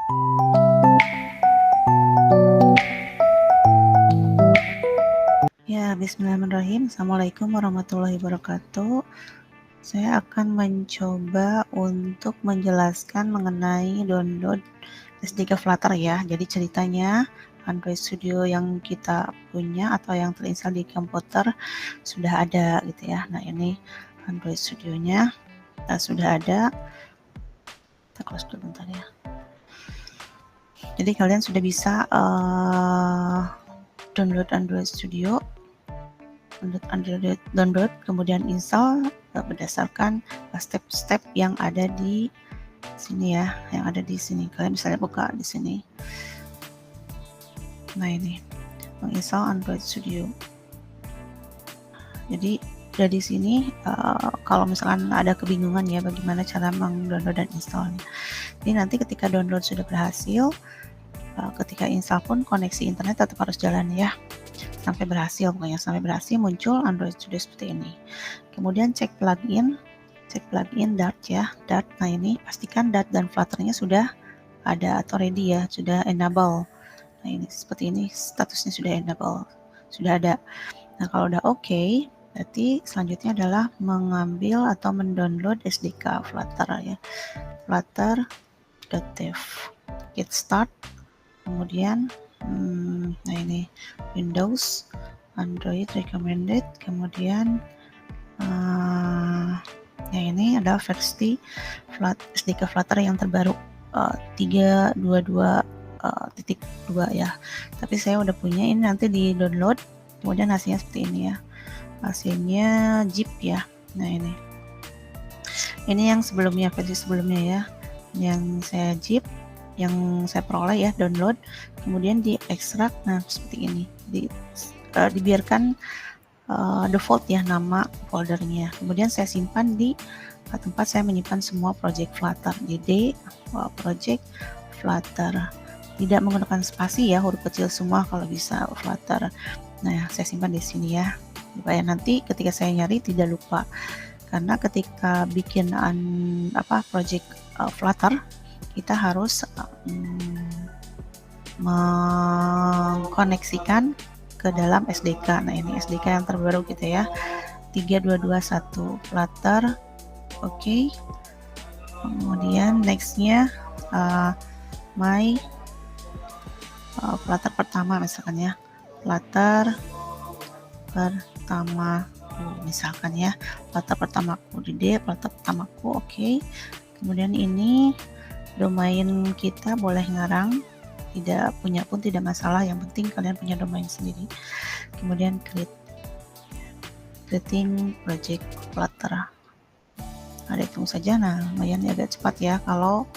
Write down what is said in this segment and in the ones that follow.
Ya, bismillahirrahmanirrahim. Assalamualaikum warahmatullahi wabarakatuh. Saya akan mencoba untuk menjelaskan mengenai download SDK Flutter ya. Jadi ceritanya Android Studio yang kita punya atau yang terinstall di komputer sudah ada gitu ya. Nah, ini Android Studio-nya sudah ada. Kita close dulu bentar ya. Jadi kalian sudah bisa download Android Studio, download kemudian install berdasarkan step-step yang ada di sini ya, yang ada di sini. Kalian bisa buka di sini. Nah, ini menginstal Android Studio. Jadi dari sini kalau misalkan ada kebingungan ya bagaimana cara mendownload dan installnya. Jadi nanti ketika download sudah berhasil, ketika install pun koneksi internet tetap harus jalan ya. Sampai berhasil, pokoknya sampai berhasil muncul Android Studio seperti ini. Kemudian cek plugin Dart ya, Dart. Nah, ini pastikan Dart dan Flutter-nya sudah ada atau ready ya, sudah enable. Nah, ini seperti ini statusnya sudah enable, sudah ada. Nah, kalau udah oke, berarti selanjutnya adalah mengambil atau mendownload SDK Flutter ya, flutter.dev, get start, kemudian nah ini Windows, Android recommended, kemudian ya ini adalah versi SDK Flutter yang terbaru 3.22.2 ya, tapi saya udah punya. Ini nanti di download, kemudian hasilnya seperti ini ya, hasilnya zip ya. Nah, ini yang sebelumnya, versi sebelumnya ya, yang saya zip, yang saya peroleh ya, download, kemudian di ekstrak. Nah, seperti ini, dibiarkan default ya nama foldernya. Kemudian saya simpan di tempat saya menyimpan semua project Flutter. Jadi project Flutter, tidak menggunakan spasi ya, huruf kecil semua kalau bisa Flutter. Nah, saya simpan di sini ya, supaya nanti ketika saya nyari tidak lupa. Karena ketika bikin project Flutter, kita harus mengkoneksikan ke dalam SDK. Nah, ini SDK yang terbaru kita ya, 3.2.2.1 Flutter. Oke. Kemudian nextnya my Flutter pertama misalkan ya, Flutter pertama misalkan ya, Flutter pertamaku di D, Flutter pertamaku. Oke. Kemudian ini domain kita boleh ngarang, tidak punya pun tidak masalah, yang penting kalian punya domain sendiri. Kemudian creating project Flutter. Ada hitung saja. Nah, lumayan agak cepat ya kalau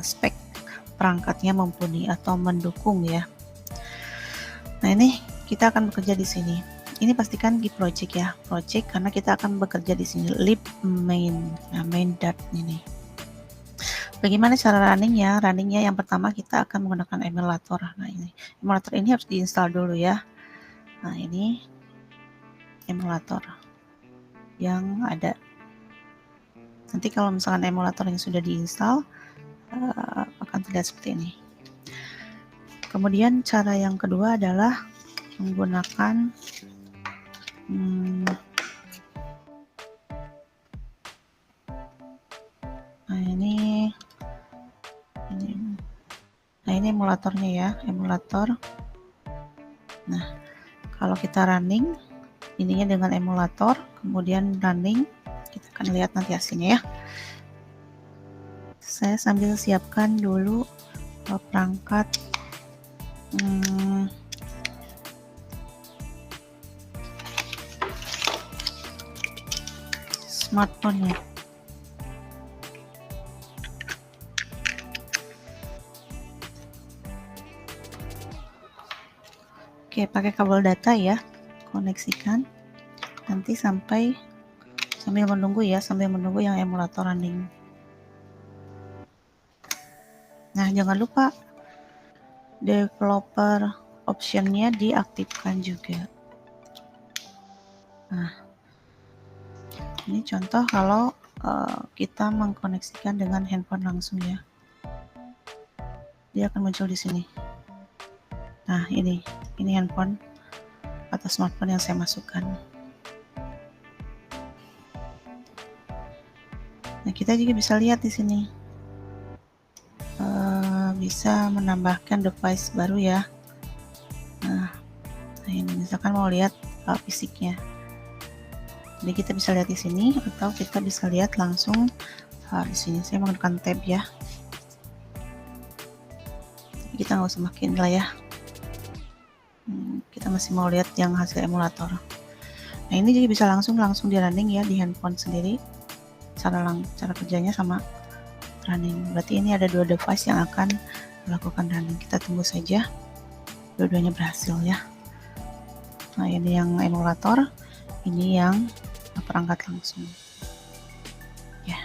spek perangkatnya mumpuni atau mendukung ya. Nah, ini kita akan bekerja di sini. Ini pastikan di project ya, project, karena kita akan bekerja di sini lib main. Nah, main dart ini. Bagaimana cara runningnya? Runningnya yang pertama kita akan menggunakan emulator. Nah, ini emulator ini harus diinstal dulu ya. Nah, ini emulator yang ada. Nanti kalau misalkan emulator yang sudah diinstal akan terlihat seperti ini. Kemudian cara yang kedua adalah menggunakan ini emulatornya ya, emulator. Nah, kalau kita running ininya dengan emulator, kemudian running, kita akan lihat nanti hasilnya ya. Saya sambil siapkan dulu perangkat smartphone ya. Oke, pakai kabel data ya, koneksikan nanti sambil menunggu ya, sambil menunggu yang emulator running. Nah, jangan lupa developer optionnya diaktifkan juga. Nah, ini contoh kalau kita mengkoneksikan dengan handphone langsung ya. dia akan muncul di sini. Nah, ini handphone atau smartphone yang saya masukkan. Nah, kita juga bisa lihat di sini, bisa menambahkan device baru ya. Nah ini misalkan mau lihat fisiknya, jadi kita bisa lihat di sini, atau kita bisa lihat langsung di sini. Saya menggunakan tab ya, kita nggak usah makin lah ya. Kita masih mau lihat yang hasil emulator. Nah ini juga bisa langsung di running ya di handphone sendiri. Cara kerjanya sama running. Berarti ini ada 2 device yang akan melakukan running. Kita tunggu saja dua-duanya berhasil ya. Nah ini yang emulator, ini yang perangkat langsung ya.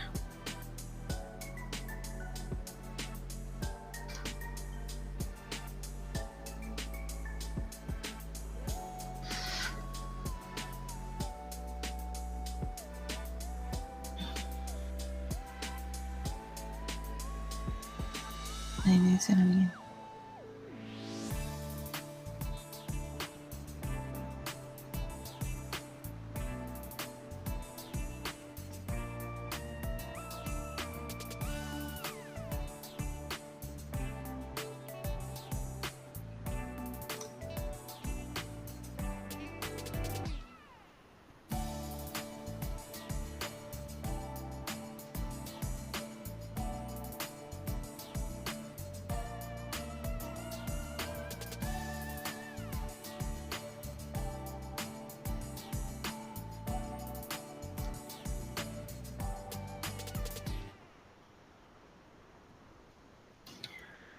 Nah ini senangnya.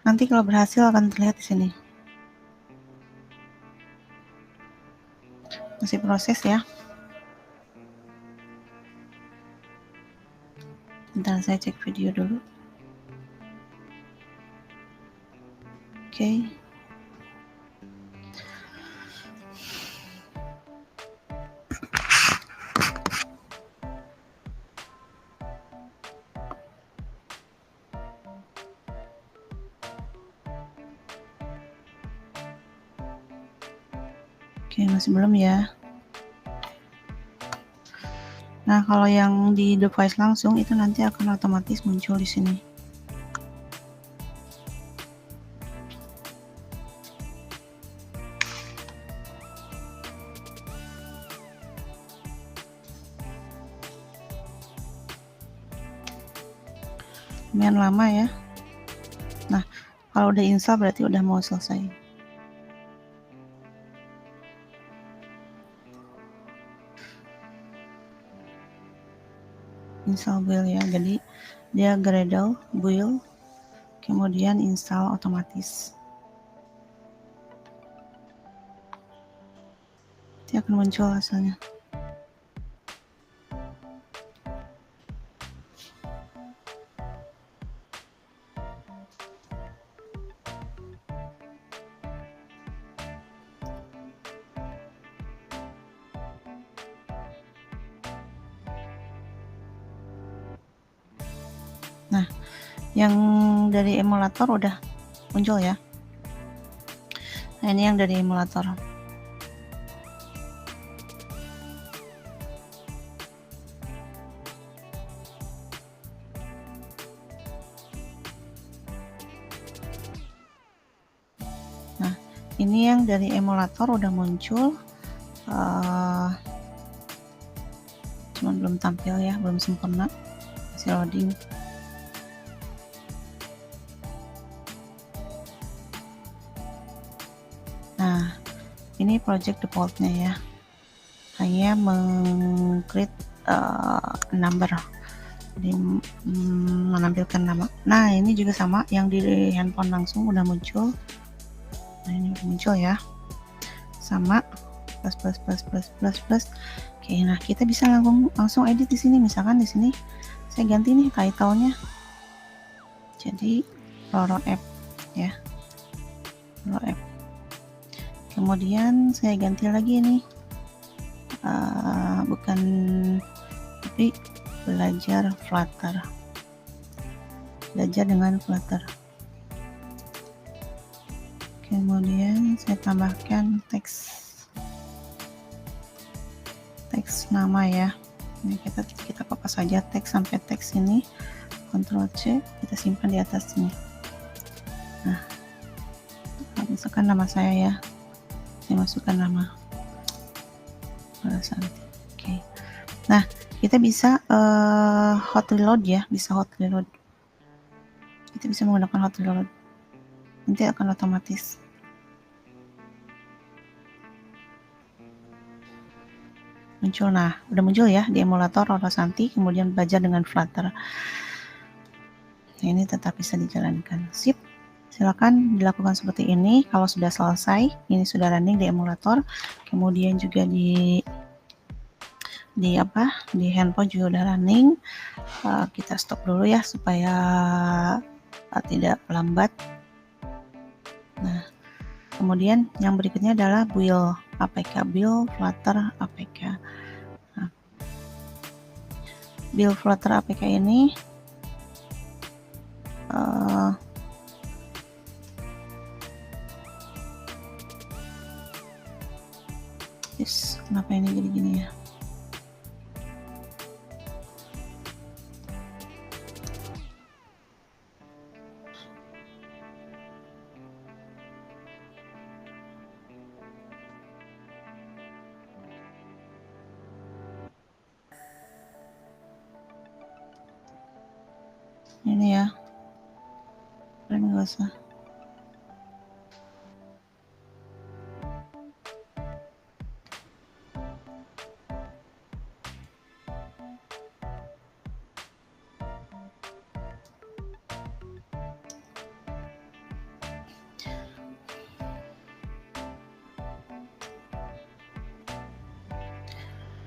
Nanti kalau berhasil akan terlihat di sini. Masih proses ya. Bentar, saya cek video dulu. Oke. Oke, masih belum ya. Nah, kalau yang di device langsung itu nanti akan otomatis muncul di sini. Lumayan lama ya. Nah, kalau udah install berarti udah mau selesai. Install build ya, jadi dia Gradle build, kemudian install otomatis. Nanti akan muncul hasilnya. Nah, yang dari emulator udah muncul ya. Nah, ini yang dari emulator. Nah, ini yang dari emulator udah muncul. Cuman belum tampil ya, belum sempurna. Masih loading. Nah, ini project defaultnya ya, hanya meng-create number, jadi menampilkan nama. Nah, ini juga sama, yang di handphone langsung udah muncul. Nah, ini udah muncul ya, sama plus. Oke, nah kita bisa langsung edit di sini. Misalkan di sini saya ganti nih title-nya, jadi Roro App ya, Roro App. Kemudian saya ganti lagi nih, bukan, tapi belajar Flutter, belajar dengan Flutter. Kemudian saya tambahkan teks nama ya. Ini kita kopas saja teks sampai teks ini, Ctrl C, kita simpan di atas sini. Nah, misalkan nama saya ya, saya masukkan nama Santi. Oke. Nah, kita bisa hot reload ya, bisa hot reload. Kita bisa menggunakan hot reload. Nanti akan otomatis. Muncul. Nah, udah muncul ya di emulator Roro Santi, kemudian belajar dengan Flutter. Nah, ini tetap bisa dijalankan. Sip. Silakan dilakukan seperti ini. Kalau sudah selesai, ini sudah running di emulator, kemudian juga di handphone juga udah running. Kita stop dulu ya supaya tidak lambat. Nah, kemudian yang berikutnya adalah build APK, build Flutter APK. Nah, build Flutter APK ini kenapa ini jadi gini ya? Ini ya, nggak usah.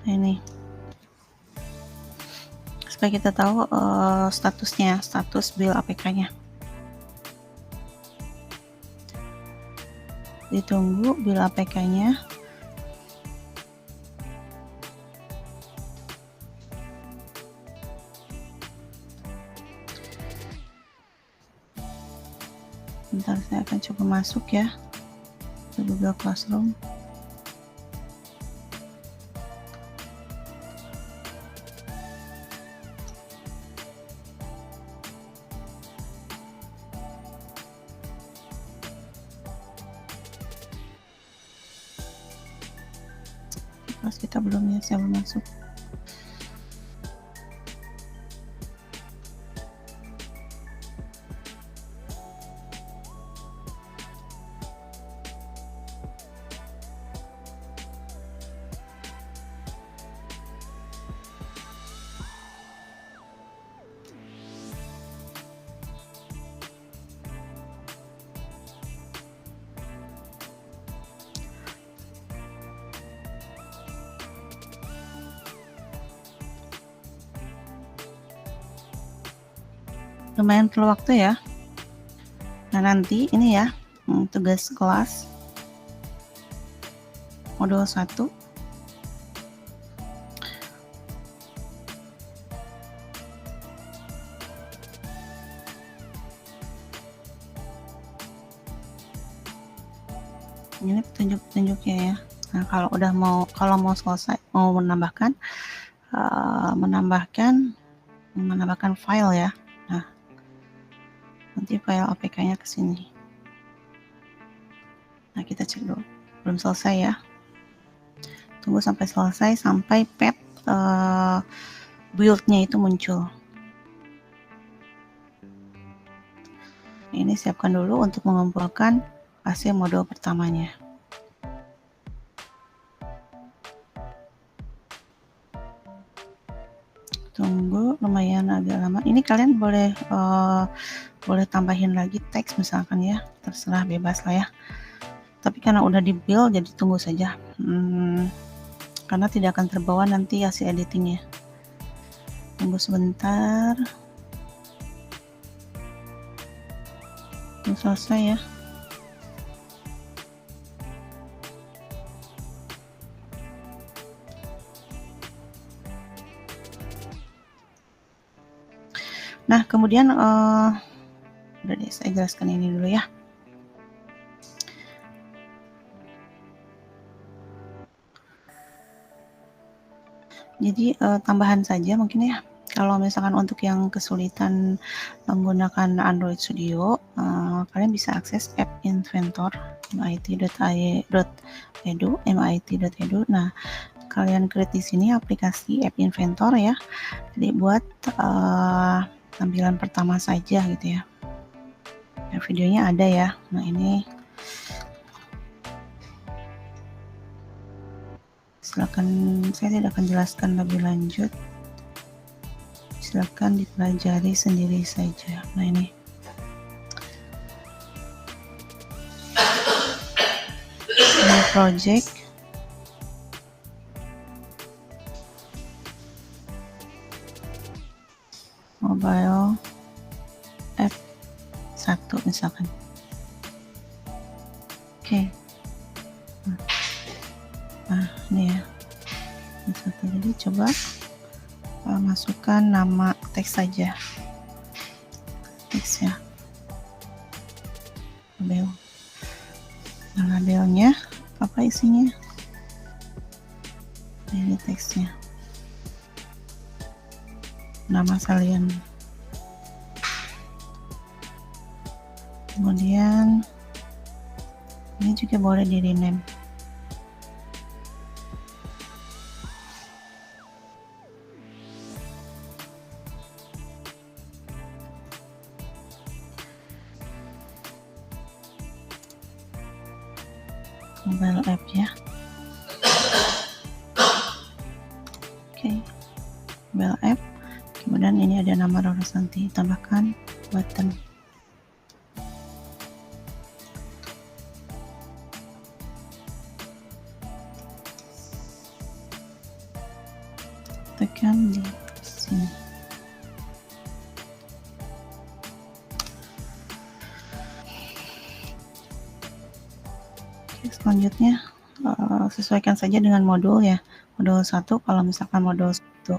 Ini supaya kita tahu statusnya, status build APK-nya. Ditunggu build APK-nya. Bentar, saya akan coba masuk ya ke Google Classroom. Terus kita belum ya, saya belum masuk. Lumayan perlu waktu ya. Nah, nanti ini ya tugas kelas modul 1 ini petunjuk-petunjuknya ya. Nah, kalau mau selesai, mau menambahkan file ya. Nah, nanti file APK-nya ke sini. Nah, kita cek dulu. Belum selesai ya. Tunggu sampai selesai, sampai path build-nya itu muncul. Ini siapkan dulu untuk mengumpulkan hasil modul pertamanya. Tunggu, lumayan agak lama. Ini kalian boleh tambahin lagi teks misalkan ya, terserah, bebas lah ya. Tapi karena udah di build, jadi tunggu saja. Karena tidak akan terbawa nanti hasil editingnya. Tunggu sebentar. Belum selesai ya. Nah, kemudian udah deh, saya jelaskan ini dulu ya. Jadi tambahan saja mungkin ya, kalau misalkan untuk yang kesulitan menggunakan Android Studio, kalian bisa akses App Inventor mit.edu. Nah, kalian create di sini aplikasi App Inventor ya. Jadi buat tampilan pertama saja gitu ya. Nah, videonya ada ya. Nah, ini silakan, saya tidak akan jelaskan lebih lanjut. Silakan dipelajari sendiri saja. Nah, ini project mobile app 1 misalkan. Oke. Nah, ini ya. Satu. Jadi coba masukkan nama teks saja. Teks ya. Label. Nah, labelnya apa isinya? Nah, ini teksnya. Nama salian. Kemudian ini juga boleh di rename. Mobile app ya. Oke. Mobile app. Kemudian ini ada nama Roro Santi, tambahkan button. Tekan di sini. Oke, selanjutnya sesuaikan saja dengan modul ya. Modul 1, kalau misalkan modul 1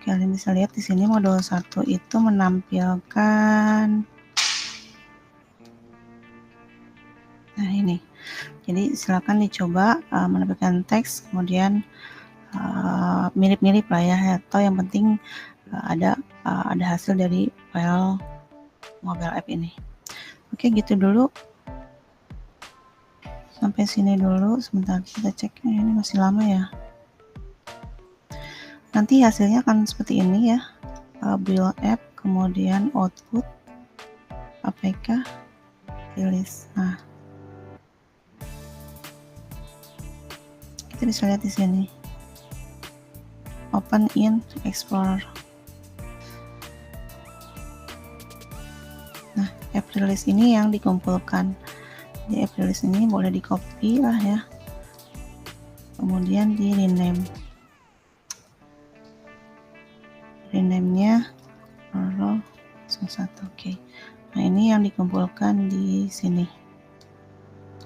kalian bisa lihat di sini modul 1 itu menampilkan, nah ini. Jadi silakan dicoba menampilkan teks, kemudian mirip-mirip lah ya, atau yang penting ada hasil dari file mobile app ini. Oke, gitu dulu. Sampai sini dulu, sebentar kita cek. Ini masih lama ya. Nanti hasilnya akan seperti ini ya. Build app, kemudian output, APK, release. Nah, kita bisa lihat di sini. Open in Explorer. Nah, app release ini yang dikumpulkan. Di app release ini boleh di copy lah ya. Kemudian di rename. Rename-nya Roro 1. Oke. Nah, ini yang dikumpulkan di sini.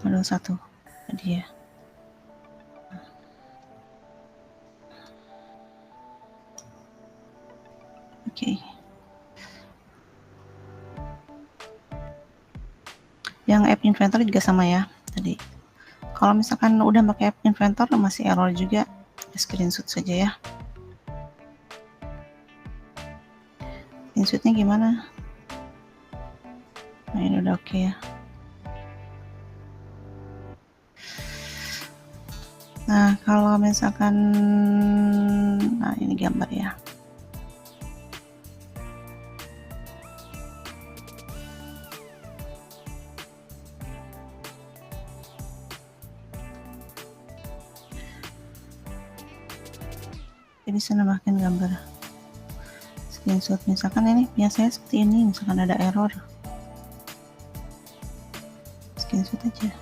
Modul 1 tadi ya. Oke. Yang App Inventor juga sama ya tadi. Kalau misalkan udah pakai App Inventor masih error juga, screenshot saja ya. Screenshotnya gimana? Nah, ini udah oke ya. Nah, kalau misalkan, nah ini gambar ya. Kita bisa nambahkan gambar. Screenshot misalkan ini biasanya seperti ini, misalkan ada error. Screenshot aja.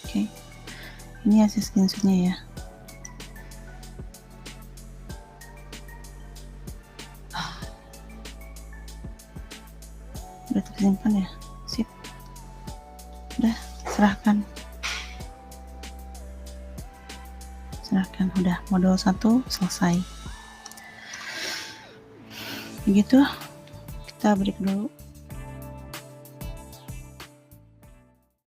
Oke. Ini hasil screenshotnya ya. Udah tersimpan ya. Sip. Udah, serahkan. Udah, modul 1 selesai. Begitu, kita break dulu.